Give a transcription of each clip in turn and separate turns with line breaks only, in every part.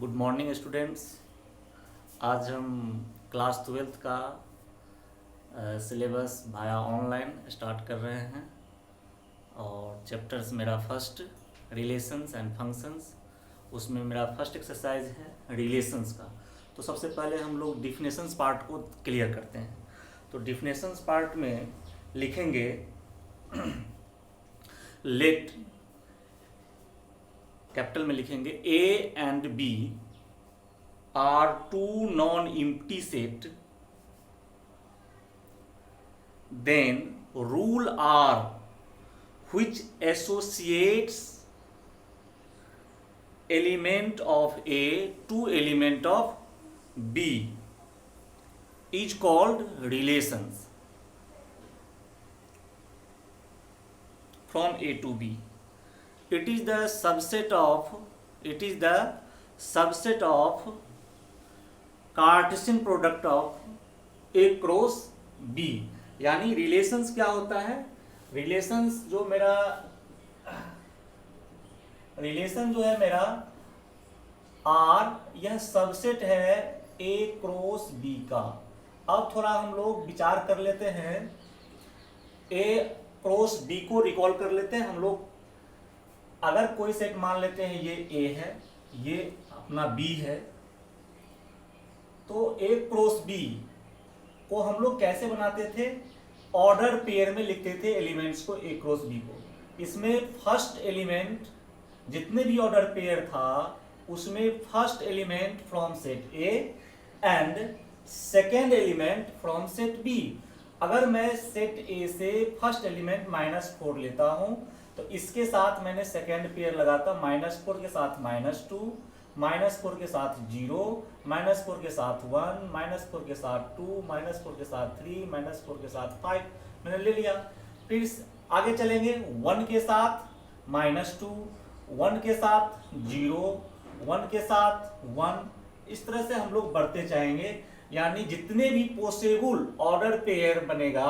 Good morning students. आज हम class 12th का सिलेबस भाया ऑनलाइन स्टार्ट कर रहे हैं और चैप्टर्स मेरा फर्स्ट रिलेशंस एंड फंक्शंस, उसमें मेरा फर्स्ट एक्सरसाइज है रिलेशंस का। तो सबसे पहले हम लोग डिफिनेशंस पार्ट को क्लियर करते हैं। तो डिफिनेशंस पार्ट में लिखेंगे लेट, कैपिटल में लिखेंगे A and B are two non empty set, then rule R which associates element of A to element of B is called relations from A to B. It is the subset of Cartesian product of A cross B. यानी relations क्या होता है? Relations जो है मेरा are, यह subset है ए cross B का। अब थोड़ा हम लोग विचार कर लेते हैं, ए क्रॉस बी को रिकॉल कर लेते हैं हम लोग। अगर कोई सेट मान लेते हैं ये ए है, ये अपना बी है, तो ए क्रॉस बी को हम लोग कैसे बनाते थे? ऑर्डर पेयर में लिखते थे एलिमेंट्स को ए क्रॉस बी को। इसमें फर्स्ट एलिमेंट जितने भी ऑर्डर पेयर था उसमें first element from set A and second element from set B. अगर मैं सेट ए से फर्स्ट एलिमेंट -4 लेता हूं तो इसके साथ मैंने सेकेंड पेयर लगाता, -4 के साथ -2, -4 के साथ 0, -4 के साथ 1, -4 के साथ 2, -4 के साथ 3, -4 के साथ 5 मैंने ले लिया। फिर आगे चलेंगे 1 के साथ -2, 1 के साथ 0, 1 के साथ 1, इस तरह से हम लोग बढ़ते जाएंगे। यानी जितने भी पॉसिबल ऑर्डर पेयर बनेगा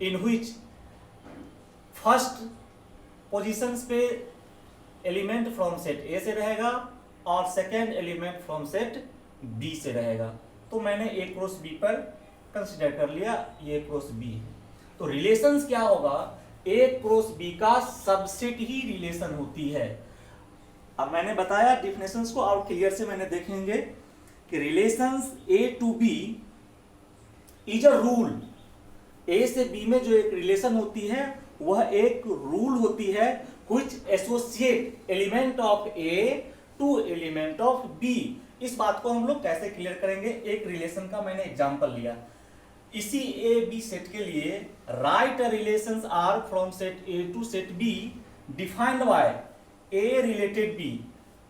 इन व्हिच फर्स्ट पोजीशंस पे एलिमेंट फ्रॉम सेट ए से रहेगा और second element from set B से रहेगा, तो मैंने ए क्रॉस बी पर कंसिडर कर लिया, ये क्रॉस बी है। तो रिलेशंस क्या होगा? ए क्रॉस बी का सबसेट ही रिलेशन होती है। अब मैंने बताया डिफिनेशंस को, और क्लियर से मैंने देखेंगे कि relations A to B is a rule. A से बी में जो एक रिलेशन होती है वह एक रूल होती है which associate element of A to element of B। इस बात को हम लोग कैसे क्लियर करेंगे? एक रिलेशन का मैंने एग्जांपल लिया। इसी ए बी सेट के लिए right a relations R from set A to set B defined by A related B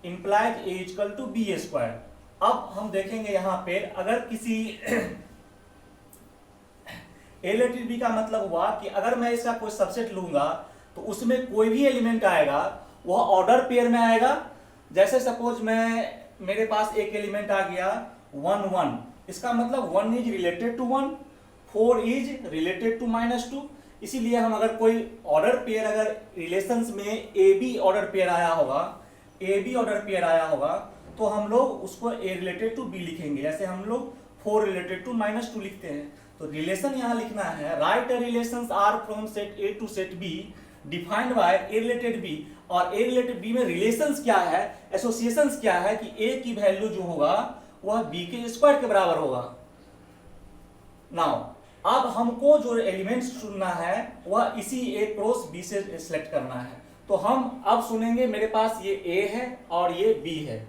implied A equal to B square. अब हम देखेंगे यहां पे, अगर किसी ए रिलेटेड बी का मतलब हुआ कि अगर मैं इसका कोई सबसेट लूंगा तो उसमें कोई भी एलिमेंट आएगा वह ऑर्डर पेयर में आएगा। जैसे सपोज मेरे पास एक एलिमेंट आ गया 1 1, इसका मतलब 1 is related to 1, 4 is related to -2। इसीलिए हम अगर कोई ऑर्डर पेयर, अगर रिलेशंस में ए बी ऑर्डर पेयर आया होगा, तो हम लोग उसको ए रिलेटेड टू बी लिखेंगे। जैसे हम लोग 4 रिलेटेड टू -2 लिखते हैं। तो रिलेशन यहां लिखना है, right relations R from set A to set B defined by A related B. और ए रिलेटेड बी में रिलेशंस क्या है, एसोसिएशंस क्या है कि ए की वैल्यू जो होगा वह बी के स्क्वायर के बराबर होगा। नाउ अब हमको जो एलिमेंट्स चुनना है वह इसी ए क्रॉस बी से सिलेक्ट करना है। तो हम अब सुनेंगे, मेरे पास ये ए है और ये बी है,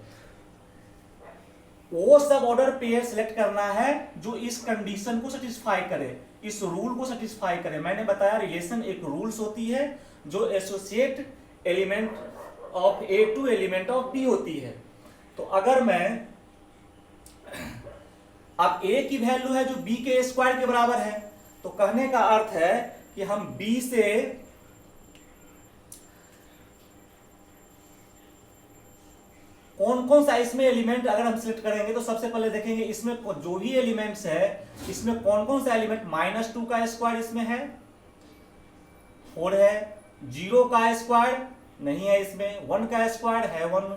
वो सब ऑर्डर पेयर सिलेक्ट करना है जो इस कंडीशन को सेटिस्फाई करे, इस रूल को सेटिस्फाई करे। मैंने बताया रिलेशन एक रूल्स होती है जो associate element of A to element of B होती है। तो अगर मैं अब ए की वैल्यू है जो बी के स्क्वायर के बराबर है, तो कहने का अर्थ है कि हम बी से कौन कौन सा इसमें एलिमेंट अगर हम सिलेक्ट करेंगे तो सबसे पहले देखेंगे इसमें जो भी एलिमेंट्स है इसमें कौन कौन सा एलिमेंट, -2 का स्क्वायर इसमें है, 4 है, 0 का स्क्वायर नहीं है इसमें, 1 का स्क्वायर है 1,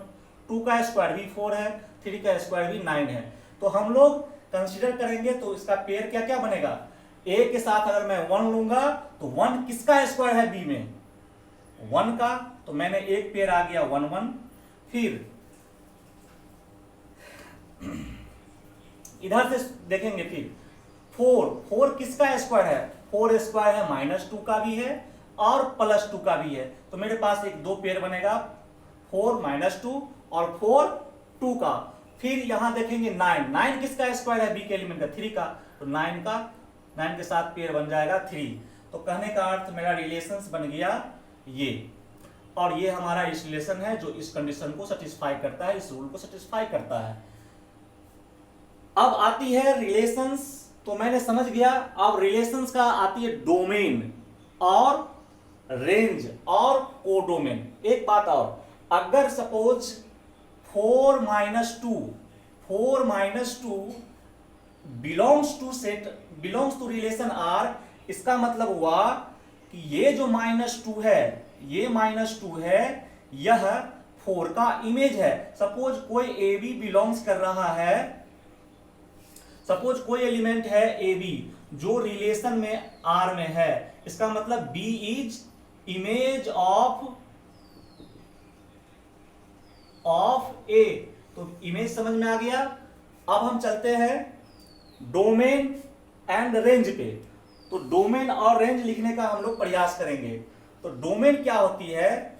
2 का स्क्वायर भी 4 है, 3 का स्क्वायर भी 9 है। तो हम लोग कंसीडर करेंगे तो इसका पेयर क्या क्या बनेगा, ए के साथ अगर मैं 1 लूंगा तो 1 किसका स्क्वायर है बी में, 1 का, तो मैंने एक पेयर आ गया 1 1। फिर इधर से देखेंगे, फिर 4 किसका स्क्वायर है, 4 स्क्वायर है -2 का भी है और +2 का भी है। तो मेरे पास एक दो पेयर बनेगा 4 -2 और 4 2 का। फिर यहां देखेंगे 9 किसका स्क्वायर है, बी के एलिमेंट का 3 का, तो 9 के साथ पेयर बन जाएगा 3। तो कहने का अर्थ मेरा रिलेशंस बन गया ये, और ये हमारा इस रिलेशन है जो इस कंडीशन को सेटिस्फाई करता है, इस रूल को सेटिस्फाई करता है। अब आती है रिलेशंस, तो मैंने समझ गया। अब रिलेशंस का आती है डोमेन और रेंज और कोडोमेन। एक बात और, अगर suppose 4 -2 belongs to relation R, इसका मतलब हुआ कि ये जो -2 है, ये -2 है, यह 4 का इमेज है। सपोज कोई ए बी बिलोंग्स कर रहा है, सपोज कोई एलिमेंट है ए बी जो रिलेशन में आर में है, इसका मतलब बी इज इमेज ऑफ ए। तो इमेज समझ में आ गया। अब हम चलते हैं डोमेन एंड रेंज पे। तो डोमेन और रेंज लिखने का हम लोग प्रयास करेंगे। तो डोमेन क्या होती है,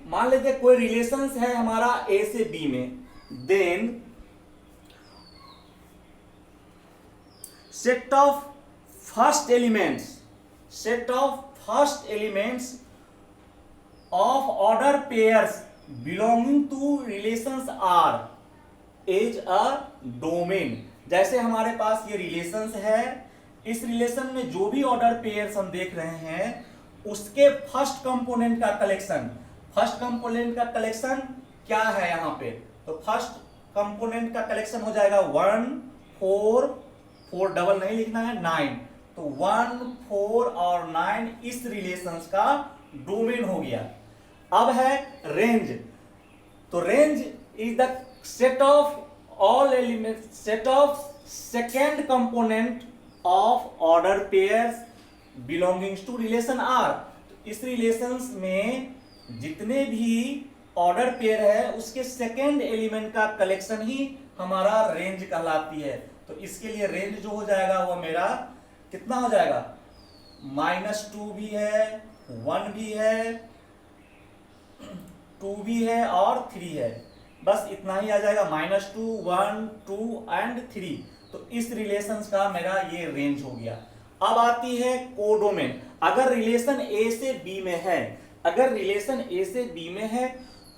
मान लीजिए कोई रिलेशंस है हमारा ए से बी में, then set of first elements of order pairs belonging to relations R is a domain. जैसे हमारे पास ये रिलेशंस है, इस रिलेशन में जो भी ऑर्डर पेयर्स हम देख रहे हैं उसके फर्स्ट कंपोनेंट का कलेक्शन क्या है यहाँ पे, तो फर्स्ट कंपोनेंट का कलेक्शन हो जाएगा 1 4 डबल नहीं लिखना है 9। तो 1 4 और 9 इस रिलेशंस का डोमेन हो गया। अब है रेंज। तो range is the set of all element, set of second component of order pairs belongings to relation R. इस रिलेशंस में जितने भी ऑर्डर पेयर है उसके सेकेंड एलिमेंट का कलेक्शन ही हमारा रेंज कहलाती है। तो इसके लिए रेंज जो हो जाएगा वो मेरा कितना हो जाएगा, -2 भी है, 1 भी है, 2 भी है और 3 है। बस इतना ही आ जाएगा, -2 1 2 एंड 3। तो इस रिलेशन का मेरा ये रेंज हो गया। अब आती है कोडोमेन। अगर रिलेशन ए से बी में है,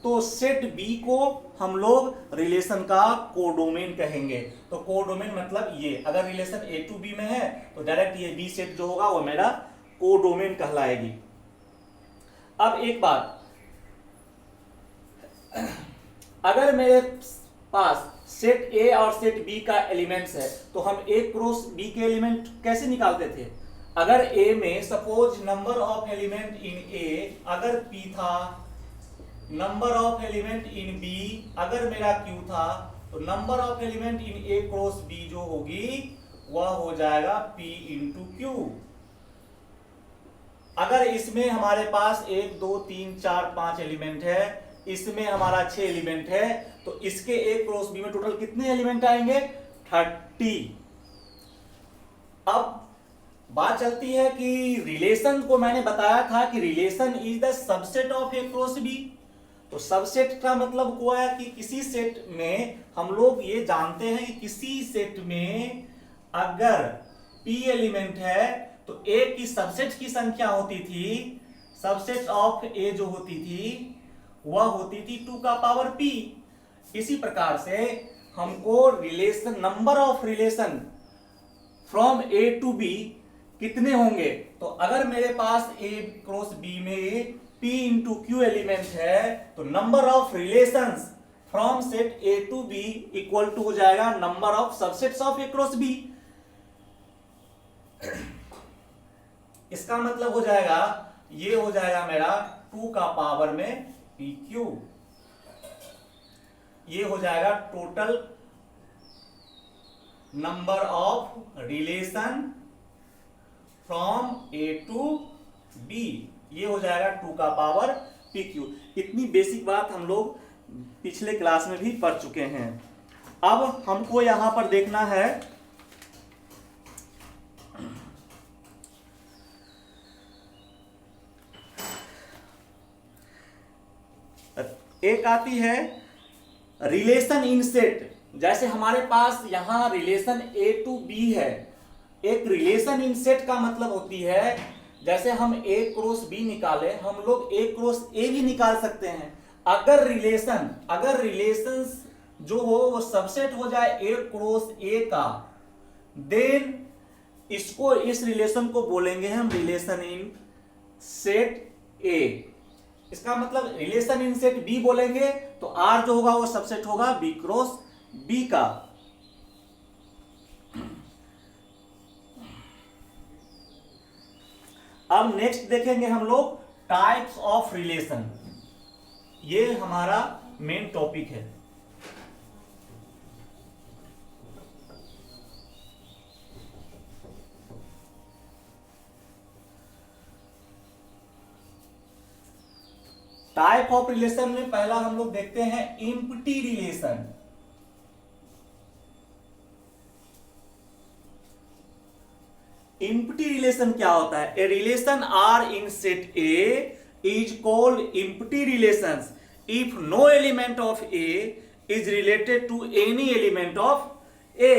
तो सेट बी को हम लोग रिलेशन का कोडोमेन कहेंगे। तो कोडोमेन मतलब ये, अगर रिलेशन ए टू बी में है तो डायरेक्ट ये बी सेट जो होगा वो मेरा कोडोमेन कहलाएगी। अब एक बात, अगर मेरे पास सेट ए और सेट बी का एलिमेंट्स है तो हम ए क्रॉस बी के एलिमेंट कैसे निकालते थे। अगर ए में suppose number of element in A अगर p था, number of element in B अगर मेरा q था, तो number of element in A cross B जो होगी वह हो जाएगा p इंटू क्यू। अगर इसमें हमारे पास 1 2 3 4 5 एलिमेंट है, इसमें हमारा 6 एलिमेंट है, तो इसके ए क्रॉस बी में टोटल कितने एलिमेंट आएंगे, 30। अब बात चलती है कि रिलेशन को मैंने बताया था कि relation is the subset of A cross B. तो सबसेट का मतलब हुआ है कि किसी सेट में हम लोग ये जानते हैं कि किसी सेट में अगर p एलिमेंट है तो a की सबसेट की संख्या होती थी, सबसेट ऑफ a जो होती थी वह होती थी 2 का पावर p। इसी प्रकार से हमको relation, number of relation from a to b कितने होंगे, तो अगर मेरे पास a क्रॉस b में p इंटू क्यू एलिमेंट है तो number of relations from set a to b equal to हो जाएगा number of subsets of a cross b। इसका मतलब हो जाएगा, ये हो जाएगा मेरा 2 का पावर में PQ। ये हो जाएगा total number of relation from A to B। ये हो जाएगा 2 का पावर PQ। इतनी बेसिक बात हम लोग पिछले क्लास में भी पढ़ चुके हैं। अब हमको यहां पर देखना है एक आती है रिलेशन इन सेट। जैसे हमारे पास यहां रिलेशन A टू B है। एक रिलेशन इन सेट का मतलब होती है, जैसे हम A क्रॉस B निकाले, हम लोग A क्रॉस A भी निकाल सकते हैं। अगर रिलेशन जो हो वो सबसेट हो जाए A क्रॉस A का, देन इसको, इस रिलेशन को बोलेंगे हम रिलेशन इन सेट A। इसका मतलब रिलेशन इन सेट B बोलेंगे तो R जो होगा वो सबसेट होगा B क्रॉस B का। अब नेक्स्ट देखेंगे हम लोग टाइप्स ऑफ रिलेशन। ये हमारा मेन टॉपिक है। टाइप ऑफ रिलेशन में पहला हम लोग देखते हैं एम्प्टी रिलेशन। एम्प्टी रिलेशन क्या होता है? A relation R in set A is called empty relations if no element of A is related to any element of A.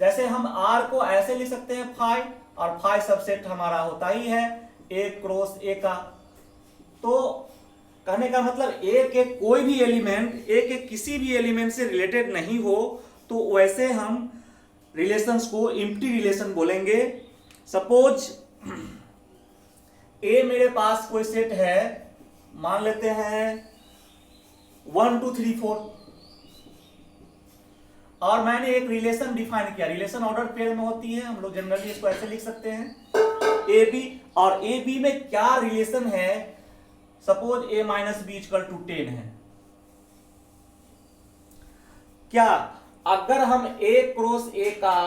जैसे हम आर को ऐसे लिख सकते हैं फाई, और फाई सबसेट हमारा होता ही है ए क्रॉस ए का। तो कहने का मतलब ए के कोई भी एलिमेंट, ए के किसी भी एलिमेंट से रिलेटेड नहीं हो तो वैसे हम रिलेशंस को एम्प्टी रिलेशन बोलेंगे। सपोज ए मेरे पास कोई सेट है, मान लेते हैं 1 2 3 4, और मैंने एक रिलेशन डिफाइन किया। रिलेशन ऑर्डर पेयर में होती है, हम लोग जनरली इसको ऐसे लिख सकते हैं ए बी। और ए बी में क्या रिलेशन है? Suppose a minus B equal to 10 है। क्या अगर हम a क्रॉस a का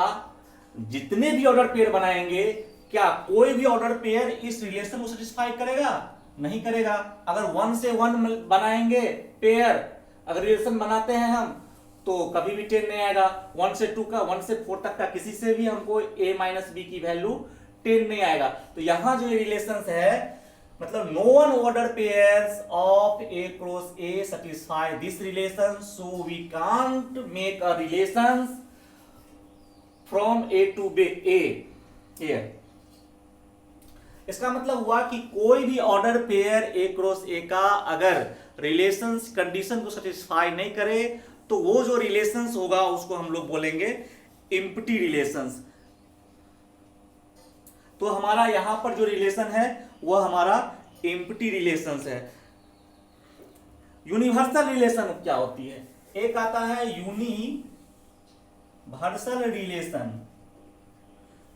जितने भी ऑर्डर पेयर बनाएंगे, क्या कोई भी ऑर्डर पेयर इस रिलेशन को सेटिस्फाई करेगा? नहीं करेगा। अगर 1 से 1 बनाएंगे पेयर, अगर रिलेशन बनाते हैं हम, तो कभी भी 10 नहीं आएगा। 1 से 2 का, 1 से 4 तक का किसी से भी हमको a माइनस बी की वैल्यू 10 नहीं आएगा। तो यहां जो रिलेशन है, मतलब no one order pairs of a cross a satisfy this relation, so we can't make a relations from a to b a here। इसका मतलब हुआ कि कोई भी order pair a cross a का अगर रिलेशंस कंडीशन को सेटिस्फाई नहीं करे तो वो जो रिलेशंस होगा उसको हम लोग बोलेंगे एम्प्टी रिलेशंस। तो हमारा यहां पर जो रिलेशन है वह हमारा एम्प्टी रिलेशंस है। यूनिवर्सल रिलेशन क्या होती है? एक आता है यूनिवर्सल रिलेशन।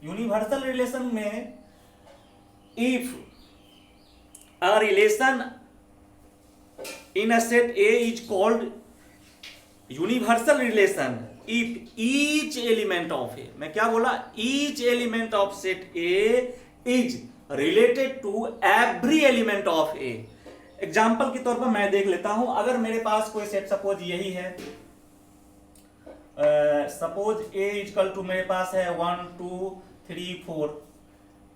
यूनिवर्सल रिलेशन में if a relation in a set A is called universal relation if each element of A, मैं क्या बोला? Each element of set A is related to every element of A. Example के तौर पर मैं देख लेता हूं। अगर मेरे पास कोई सेट, सपोज यही है, सपोज ए इक्वल टू मेरे पास है 1 2 3 4।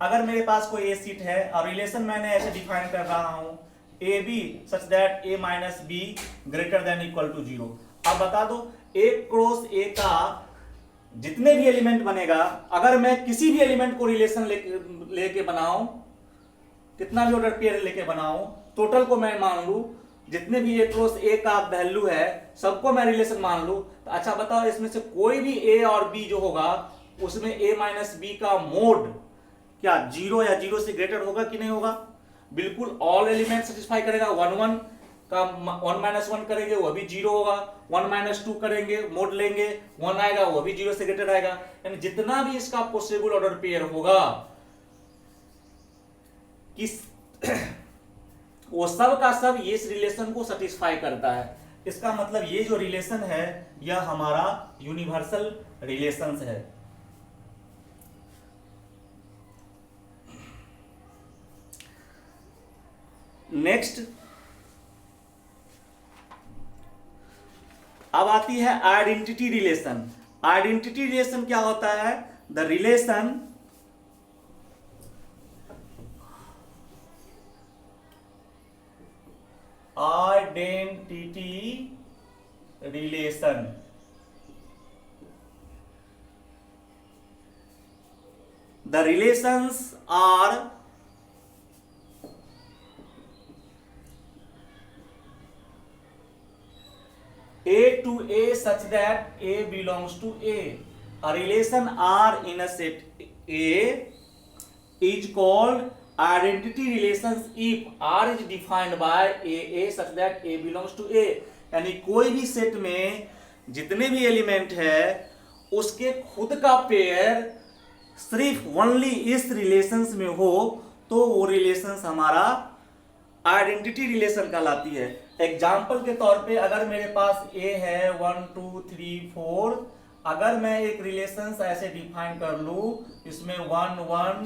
अगर मेरे पास कोई ए सीट है और रिलेशन मैंने ऐसे डिफाइन कर रहा हूं A B such that A minus B greater than equal to 0। अब बता दो ए क्रॉस ए का जितने भी एलिमेंट बनेगा, अगर मैं किसी भी एलिमेंट को रिलेशन लेके बनाऊं, कितना भी ऑर्डर पेयर लेके बनाऊं, टोटल को मैं मान लूं, जितने भी ए क्रॉस ए का वैल्यू है सबको मैं रिलेशन मान लूं, तो अच्छा बताओ इसमें से कोई भी ए और बी जो होगा उसमें ए माइनस बी का मोड क्या 0 या 0 से ग्रेटर होगा कि नहीं होगा? बिल्कुल ऑल एलिमेंट सेटिस्फाई करेगा 1 1। का 1 - 1 करेंगे वह भी 0 होगा, 1 - 2 करेंगे मोड लेंगे 1 आएगा, वह भी 0 से ग्रेटर आएगा। यानी जितना भी इसका पॉसिबल ऑर्डर पेयर होगा किस वो सब का सब ये इस रिलेशन को सेटिस्फाई करता है। इसका मतलब ये जो रिलेशन है यह हमारा यूनिवर्सल रिलेशंस है। नेक्स्ट अब आती है आइडेंटिटी रिलेशन। आइडेंटिटी रिलेशन क्या होता है? The relation identity relation the relations R A to A such that A belongs to A. A relation R in a set A is called identity relations if R is defined by A such that A belongs to A. यानी कोई भी set में जितने भी element है उसके खुद का पेयर सिर्फ ओनली इस रिलेशंस में हो तो वो रिलेशंस हमारा आइडेंटिटी रिलेशन कहलाती है। एग्जाम्पल के तौर पे अगर मेरे पास A है 1 2 3 4, अगर मैं एक रिलेशन ऐसे डिफाइन कर लूं इसमें 1 1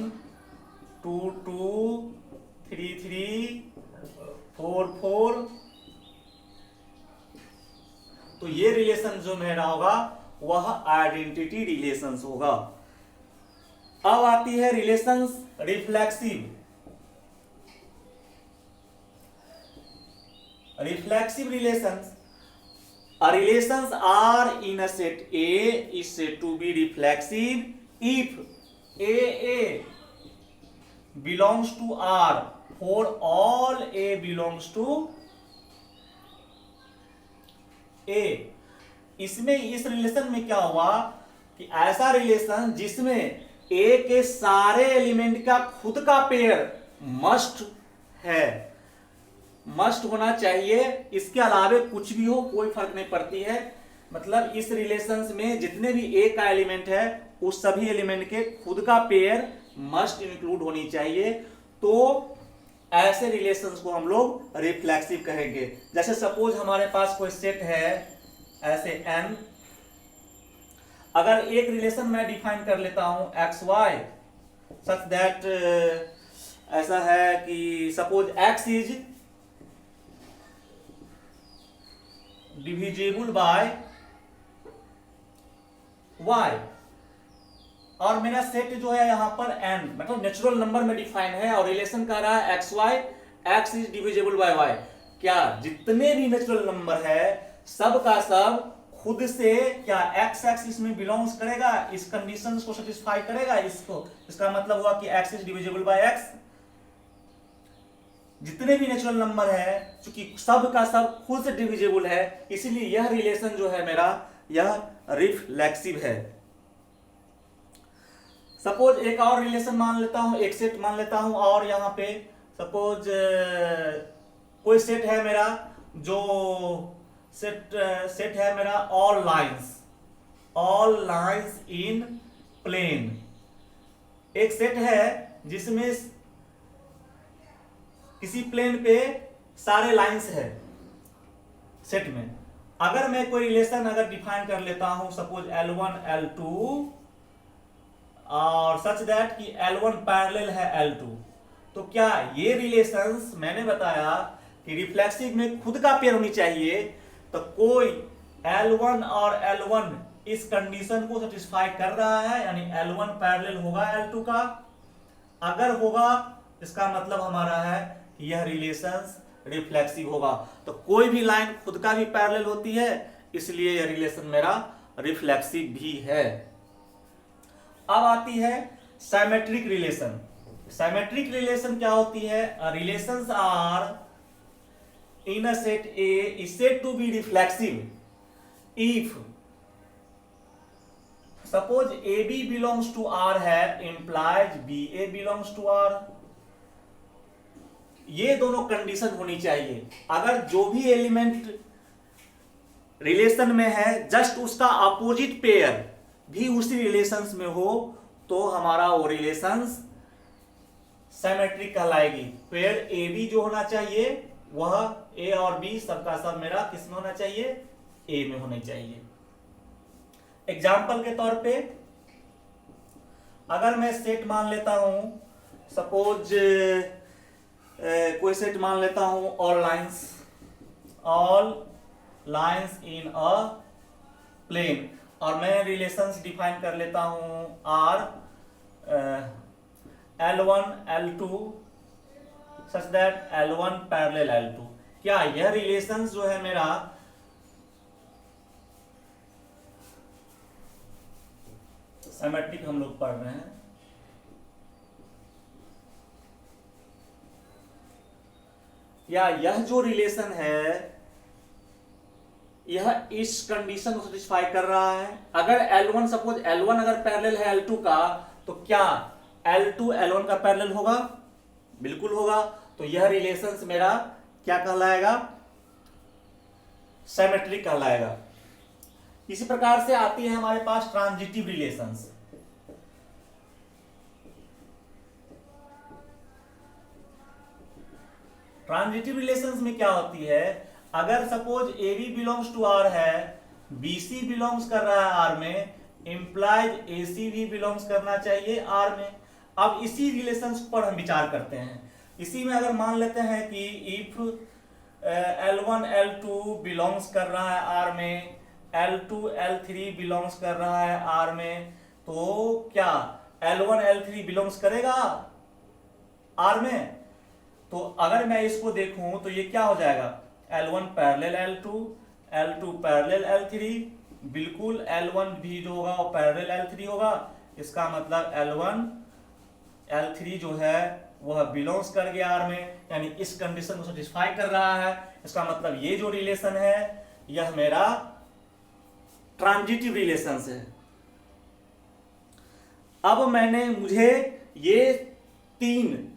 2 2 3 3 4 4, तो ये रिलेशन जो मेरा होगा वह आइडेंटिटी रिलेशंस होगा। अब आती है relations reflexive. Reflexive relations. A relations R in a set A is said to be reflexive if AA belongs to R for all A belongs to A. इसमें इस रिलेशन में क्या हुआ कि ऐसा रिलेशन जिसमें A के सारे एलिमेंट का खुद का पेयर मस्ट है, मस्ट होना चाहिए, इसके अलावे कुछ भी हो कोई फर्क नहीं पड़ती है। मतलब इस रिलेशंस में जितने भी ए का एलिमेंट है उस सभी एलिमेंट के खुद का पेयर मस्ट इंक्लूड होनी चाहिए। तो ऐसे रिलेशंस को हम लोग रिफ्लेक्सिव कहेंगे। जैसे सपोज हमारे पास कोई सेट है ऐसे n, अगर एक रिलेशन मैं डिफाइन कर लेता हूं XY सच दैट ऐसा है कि suppose X is divisible by y, और मेरा सेट जो है यहां पर n मतलब नेचुरल नंबर में डिफाइन है और रिलेशन कह रहा है XY x is divisible by y। क्या जितने भी नेचुरल नंबर है सब का सब खुद से क्या x एक्सिस में बिलोंग्स करेगा, इस कंडीशंस को सेटिस्फाई करेगा इसको। इसका मतलब हुआ कि x is divisible by x। जितने भी नेचुरल नंबर है क्योंकि सब का सब खुद से डिविजिबल है इसीलिए यह रिलेशन जो है मेरा यह रिफ्लेक्सिव है। सपोज एक और रिलेशन मान लेता हूं, एक सेट मान लेता हूं और यहां पे सपोज कोई सेट है मेरा जो सेट है मेरा ऑल लाइंस इन प्लेन। एक सेट है जिसमें किसी प्लेन पे सारे लाइंस है सेट में। अगर मैं कोई रिलेशन अगर डिफाइन कर लेता हूं सपोज L1 L2 और सच दैट कि L1 पैरेलल है L2, तो क्या ये रिलेशंस मैंने बताया कि रिफ्लेक्सिव में खुद का पेयर होनी चाहिए। तो कोई L1 और L1 इस कंडीशन को सेटिस्फाई कर रहा है यानी L1 पैरेलल होगा L2 का। अगर होगा इसका मतलब हमारा है कि यह रिलेशंस रिफ्लेक्सिव होगा। तो कोई भी लाइन खुद का भी पैरेलल होती है इसलिए यह रिलेशन मेरा रिफ्लेक्सिव भी है। अब आती है सिमेट्रिक रिलेशन। सिमेट्रिक रिलेशन क्या होती है? Relations R in a set A is said to be reflexive if suppose AB belongs to R है implies BA belongs to R। ये दोनों कंडीशन होनी चाहिए। अगर जो भी एलिमेंट रिलेशन में है जस्ट उसका अपोजिट पेयर भी उसी रिलेशंस में हो तो हमारा वो रिलेशंस सिमेट्रिक कहलाएगी। पेयर ए बी जो होना चाहिए वह ए और बी सबका सब मेरा किस में होना चाहिए, ए में होना चाहिए। एग्जाम्पल के तौर पे अगर मैं सेट मान लेता हूं, सपोज कोई सेट मान लेता हूं all lines in a plane, और मैं रिलेशंस डिफाइन कर लेता हूं are L1 L2 such that L1 parallel L2। क्या यह रिलेशंस जो है मेरा सिमेट्रिक हम लोग पढ़ रहे हैं, या यह जो रिलेशन है यह इस कंडीशन को सेटिस्फाई कर रहा है। अगर L1 सपोज L1 अगर पैरेलल है L2 का तो क्या L2 L1 का पैरेलल होगा, बिल्कुल होगा। तो यह रिलेशंस मेरा क्या कहलाएगा, सिमेट्रिक कहलाएगा। इसी प्रकार से आती है हमारे पास ट्रांजिटिव रिलेशंस। ट्रांजिटिव रिलेशंस में क्या होती है, अगर suppose A B belongs to R है, बी सी बिलोंग्स कर रहा है आर में, इंप्लाइज ए सी भी बिलोंग्स करना चाहिए आर में। अब इसी रिलेशंस पर हम विचार करते हैं। इसी में अगर मान लेते हैं कि इफ L1 L2 बिलोंग्स कर रहा है आर में, L2 L3 बिलोंग्स कर रहा है आर में, तो क्या L1 L3 बिलोंग्स करेगा आर में? तो अगर मैं इसको देखूं तो ये क्या हो जाएगा, L1 parallel L2, L2 parallel L3, बिल्कुल L1 भी जो होगा वो पैरेलल L3 होगा। इसका मतलब L1 L3 जो है वह बिलोंग्स कर गया आर में, यानी इस कंडीशन को सेटिस्फाई कर रहा है। इसका मतलब ये जो रिलेशन है यह मेरा ट्रांजिटिव रिलेशन है। अब मुझे ये तीन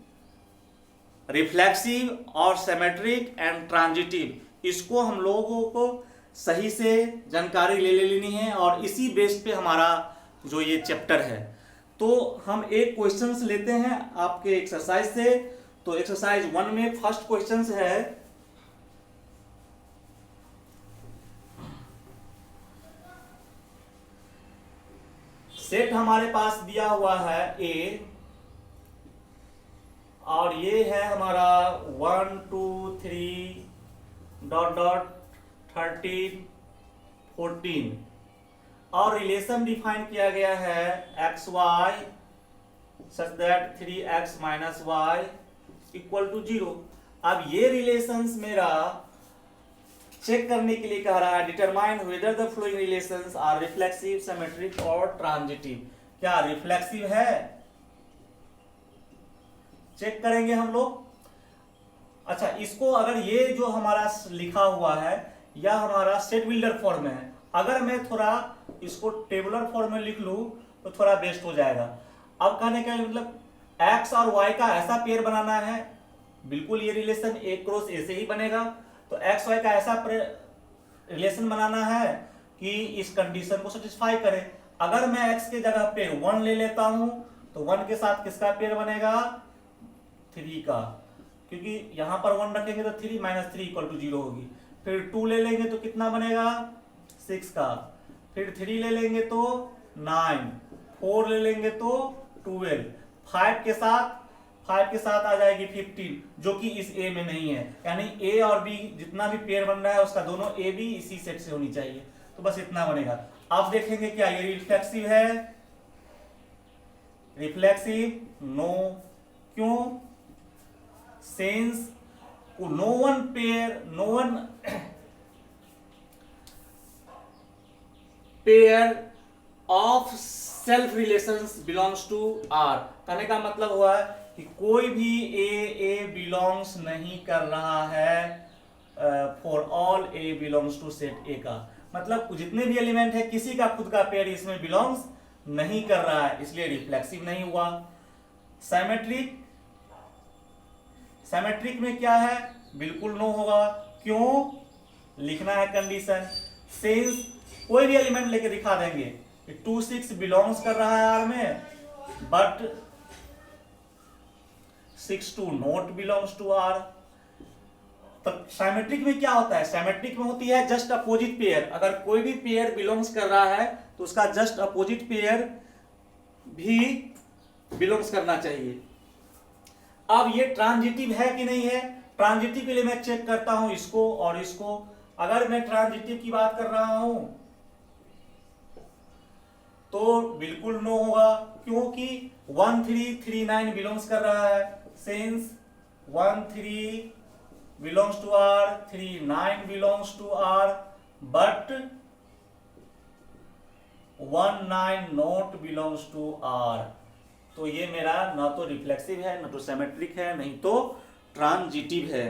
रिफ्लेक्सिव और सिमेट्रिक एंड ट्रांजिटिव, इसको हम लोगों को सही से जानकारी ले लेनी है और इसी बेस पे हमारा जो ये चैप्टर है। तो हम एक क्वेश्चंस लेते हैं आपके एक्सरसाइज से। तो एक्सरसाइज 1 में फर्स्ट क्वेश्चंस है, सेट हमारे पास दिया हुआ है ए, और ये है हमारा 1 2 3 ... 13 14, और रिलेशन डिफाइन किया गया है X Y such that 3x - y = 0। अब ये रिलेशंस मेरा चेक करने के लिए कह रहा है determine whether the following relations are reflexive, symmetric और ट्रांजिटिव। क्या रिफ्लेक्सिव है, चेक करेंगे हम लोग। अच्छा, इसको अगर ये जो हमारा लिखा हुआ है या हमारा सेट बिल्डर फॉर्म में है, अगर मैं थोड़ा इसको टेबुलर फॉर्म में लिख लूं तो थोड़ा बेस्ट हो जाएगा। अब कहने का मतलब x और y का ऐसा पेयर बनाना है, बिल्कुल ये रिलेशन a क्रॉस a से ही बनेगा। तो x y का ऐसा रिलेशन बनाना है कि इस कंडीशन को सेटिस्फाई करे। अगर मैं x के जगह पे 1 ले लेता हूं तो 1 के साथ किसका पेयर बनेगा, 3 का, क्योंकि यहां पर 1 रखेंगे तो 3 - 3 = 0 होगी। फिर 2 ले लेंगे तो कितना बनेगा, 6 का। फिर 3 ले लेंगे तो 9, 4 ले लेंगे तो 12, 5 के साथ आ जाएगी 15, जो कि इस ए में नहीं है। यानी ए और बी जितना भी पेयर बन रहा है उसका दोनों ए बी इसी सेट से होनी चाहिए। तो बस इतना बनेगा। अब देखेंगे क्या ये रिफ्लेक्सिव है, रिफ्लेक्सिव नो। क्यों, since no one pair of self relations belongs to R. कहने का मतलब हुआ कि कोई भी ए बिलोंग्स नहीं कर रहा है for all A belongs to set A का। मतलब जितने भी एलिमेंट है किसी का खुद का पेयर इसमें बिलोंग्स नहीं कर रहा है, इसलिए रिफ्लेक्सिव नहीं हुआ। सिमेट्रिक में क्या है, बिल्कुल नो होगा। क्यों, लिखना है कंडीशन। सिंस कोई भी एलिमेंट लेके दिखा देंगे 2 6 बिलोंग्स कर रहा है आर में, but 6 2 not belongs to R. तो सिमेट्रिक में क्या होता है, सिमेट्रिक में होती है जस्ट अपोजिट पेयर। अगर कोई भी पेयर बिलोंग्स कर रहा है तो उसका जस्ट अपोजिट पेयर भी बिलोंग्स करना चाहिए। अब ये ट्रांजिटिव है कि नहीं है, ट्रांजिटिव के लिए मैं चेक करता हूं इसको और इसको। अगर मैं ट्रांजिटिव की बात कर रहा हूं तो बिल्कुल नो होगा, क्योंकि 1 3 3 9 बिलोंग्स कर रहा है। Since 1 3 belongs to R, 3 9 belongs to R, but 1 9 not belongs to R. तो ये मेरा ना तो रिफ्लेक्सिव है, ना तो सिमेट्रिक है, नहीं तो ट्रांजिटिव है।